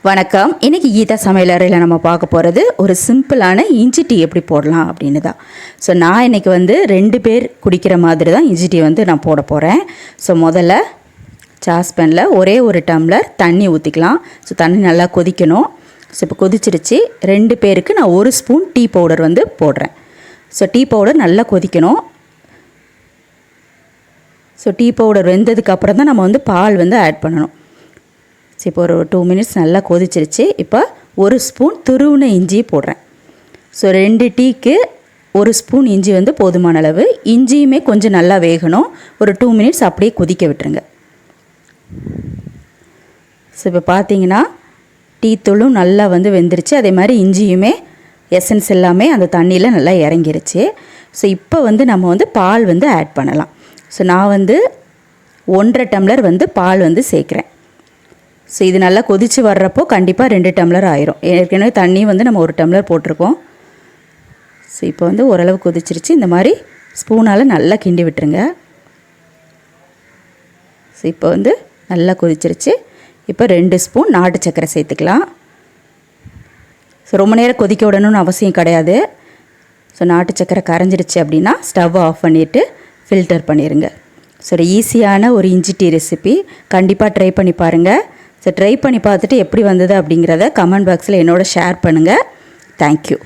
வணக்கம். இன்றைக்கி கீதா சமையலறையில் நம்ம பார்க்க போகிறது ஒரு சிம்பிளான இஞ்சி டீ எப்படி போடலாம் அப்படின்னு தான். ஸோ நான் இன்றைக்கி 2 பேர் குடிக்கிற மாதிரி தான் இஞ்சி டீ நான் போட போகிறேன். ஸோ முதல்ல சாஸ்பேனில் ஒரே ஒரு டம்ளர் தண்ணி ஊற்றிக்கலாம். ஸோ தண்ணி நல்லா கொதிக்கணும். ஸோ இப்போ கொதிச்சிருச்சு. 2 பேருக்கு நான் 1 ஸ்பூன் டீ பவுடர் போடுறேன். ஸோ டீ பவுடர் நல்லா கொதிக்கணும். ஸோ டீ பவுடர் வெந்ததுக்கப்புறம் தான் நம்ம பால் ஆட் பண்ணணும். ஸோ இப்போ ஒரு 2 மினிட்ஸ் நல்லா கொதிச்சிருச்சு. இப்போ 1 ஸ்பூன் துருவின இஞ்சி போடுறேன். ஸோ 2 டீக்கு 1 ஸ்பூன் இஞ்சி போதுமான அளவு. இஞ்சியுமே கொஞ்சம் நல்லா வேகணும். ஒரு 2 மினிட்ஸ் அப்படியே கொதிக்க விட்டுருங்க. ஸோ இப்போ பார்த்தீங்கன்னா டீ தூளும் நல்லா வெந்துருச்சு. அதே மாதிரி இஞ்சியுமே எசன்ஸ் எல்லாமே அந்த தண்ணியில் நல்லா இறங்கிருச்சு. ஸோ இப்போ நம்ம பால் ஆட் பண்ணலாம். ஸோ நான் 1.5 டம்ளர் பால் சேர்க்குறேன். ஸோ இது நல்லா கொதித்து வர்றப்போ கண்டிப்பாக 2 டம்ளர் ஆயிரும். ஏற்கனவே தண்ணி நம்ம 1 டம்ளர் போட்டிருக்கோம். ஸோ இப்போ ஓரளவு கொதிச்சிருச்சு. இந்த மாதிரி ஸ்பூனால் நல்லா கிண்டி விட்டுருங்க. ஸோ இப்போ நல்லா கொதிச்சிருச்சு. இப்போ 2 ஸ்பூன் நாட்டு சர்க்கரை சேர்த்துக்கலாம். ஸோ ரொம்ப நேரம் கொதிக்க விடணும்னு அவசியம் கிடையாது. ஸோ நாட்டு சர்க்கரை கரைஞ்சிருச்சு அப்படின்னா ஸ்டவ் ஆஃப் பண்ணிவிட்டு ஃபில்டர் பண்ணிடுங்க. ஸோ ஈஸியான ஒரு இஞ்சி டீ ரெசிபி கண்டிப்பாக ட்ரை பண்ணி பாருங்கள். ஸோ ட்ரை பண்ணி பார்த்துட்டு எப்படி வந்தது அப்படிங்கிறத கமெண்ட் பாக்ஸில் என்னோட ஷேர் பண்ணுங்கள். தேங்க்யூ.